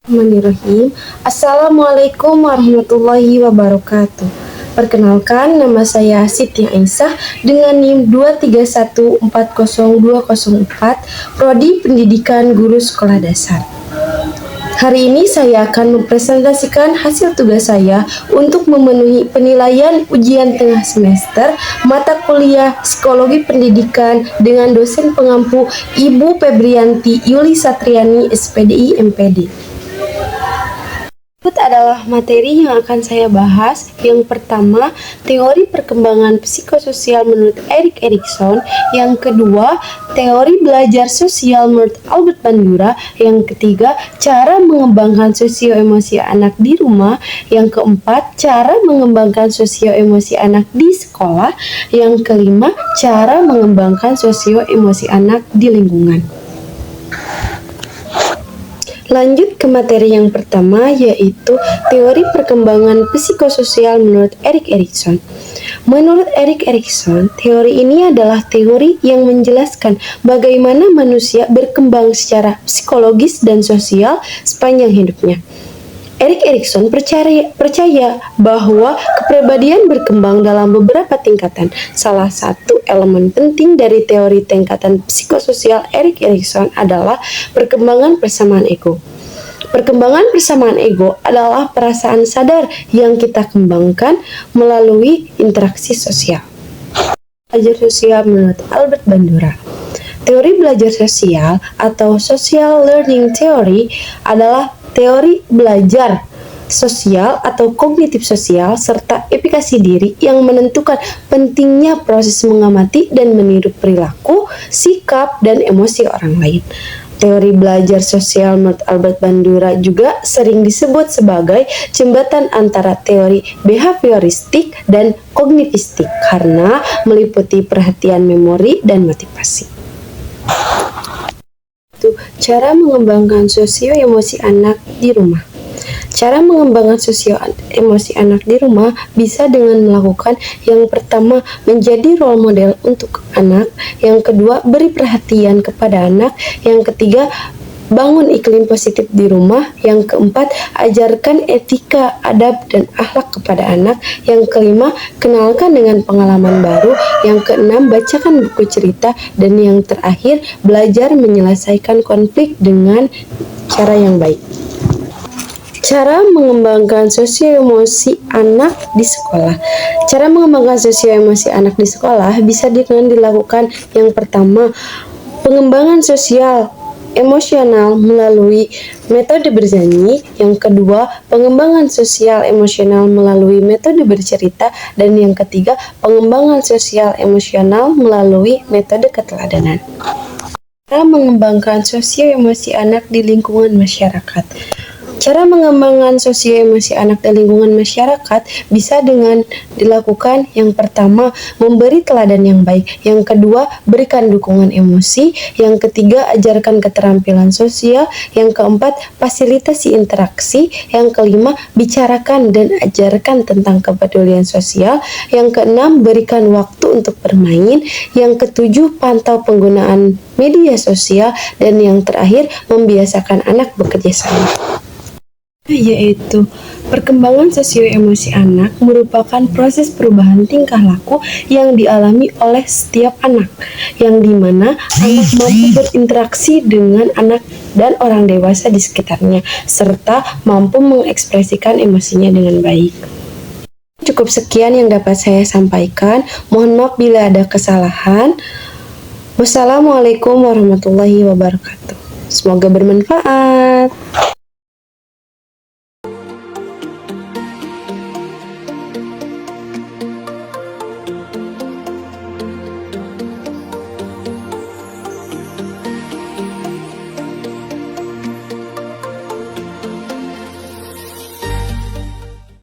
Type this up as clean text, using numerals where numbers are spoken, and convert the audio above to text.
Bismillahirrahmanirrahim. Assalamualaikum warahmatullahi wabarakatuh. Perkenalkan, nama saya Siti Aisyah dengan NIM 231400204, Prodi Pendidikan Guru Sekolah Dasar. Hari ini saya akan mempresentasikan hasil tugas saya untuk memenuhi penilaian ujian tengah semester mata kuliah Psikologi Pendidikan dengan dosen pengampu Ibu Febrianti Yuli Satriani, SPDI MPD. Berikut adalah materi yang akan saya bahas. Yang pertama, teori perkembangan psikososial menurut Erik Erikson. Yang kedua, teori belajar sosial menurut Albert Bandura. Yang ketiga, cara mengembangkan sosio-emosi anak di rumah. Yang keempat, cara mengembangkan sosio-emosi anak di sekolah. Yang kelima, cara mengembangkan sosio-emosi anak di lingkungan. Lanjut ke materi yang pertama, yaitu teori perkembangan psikososial menurut Erik Erikson. Menurut Erik Erikson, teori ini adalah teori yang menjelaskan bagaimana manusia berkembang secara psikologis dan sosial sepanjang hidupnya. Erik Erikson percaya bahwa kepribadian berkembang dalam beberapa tingkatan. Salah satu elemen penting dari teori tingkatan psikososial Erik Erikson adalah perkembangan persamaan ego. Perkembangan persamaan ego adalah perasaan sadar yang kita kembangkan melalui interaksi sosial. Belajar sosial menurut Albert Bandura. Teori belajar sosial atau social learning theory adalah teori belajar sosial atau kognitif sosial serta efikasi diri yang menentukan pentingnya proses mengamati dan meniru perilaku, sikap, dan emosi orang lain. Teori belajar sosial menurut Albert Bandura juga sering disebut sebagai jembatan antara teori behavioristik dan kognitivistik karena meliputi perhatian memori dan motivasi. Cara mengembangkan sosio-emosi anak di rumah. Cara mengembangkan sosio-emosi anak di rumah bisa dengan melakukan yang pertama, menjadi role model untuk anak, yang kedua, beri perhatian kepada anak, yang ketiga, bangun iklim positif di rumah, yang keempat, ajarkan etika, adab, dan akhlak kepada anak, yang kelima, kenalkan dengan pengalaman baru, yang keenam, bacakan buku cerita, dan yang terakhir, belajar menyelesaikan konflik dengan cara yang baik. Cara mengembangkan sosio-emosi anak di sekolah. Cara mengembangkan sosio-emosi anak di sekolah bisa dengan dilakukan yang pertama, pengembangan sosial emosional melalui metode bernyanyi, yang kedua, pengembangan sosial emosional melalui metode bercerita, dan yang ketiga, pengembangan sosial emosional melalui metode keteladanan. Cara mengembangkan sosio-emosi anak di lingkungan masyarakat. Cara mengembangkan sosio-emosi anak di lingkungan masyarakat bisa dengan dilakukan yang pertama, memberi teladan yang baik, yang kedua, berikan dukungan emosi, yang ketiga, ajarkan keterampilan sosial, yang keempat, fasilitasi interaksi, yang kelima, bicarakan dan ajarkan tentang kepedulian sosial, yang keenam, berikan waktu untuk bermain, yang ketujuh, pantau penggunaan media sosial, dan yang terakhir, membiasakan anak bekerja sama. Yaitu perkembangan sosio-emosi anak merupakan proses perubahan tingkah laku yang dialami oleh setiap anak, yang dimana anak mampu berinteraksi dengan anak dan orang dewasa di sekitarnya, serta mampu mengekspresikan emosinya dengan baik. Cukup sekian yang dapat saya sampaikan, mohon maaf bila ada kesalahan. Wassalamualaikum warahmatullahi wabarakatuh. Semoga bermanfaat.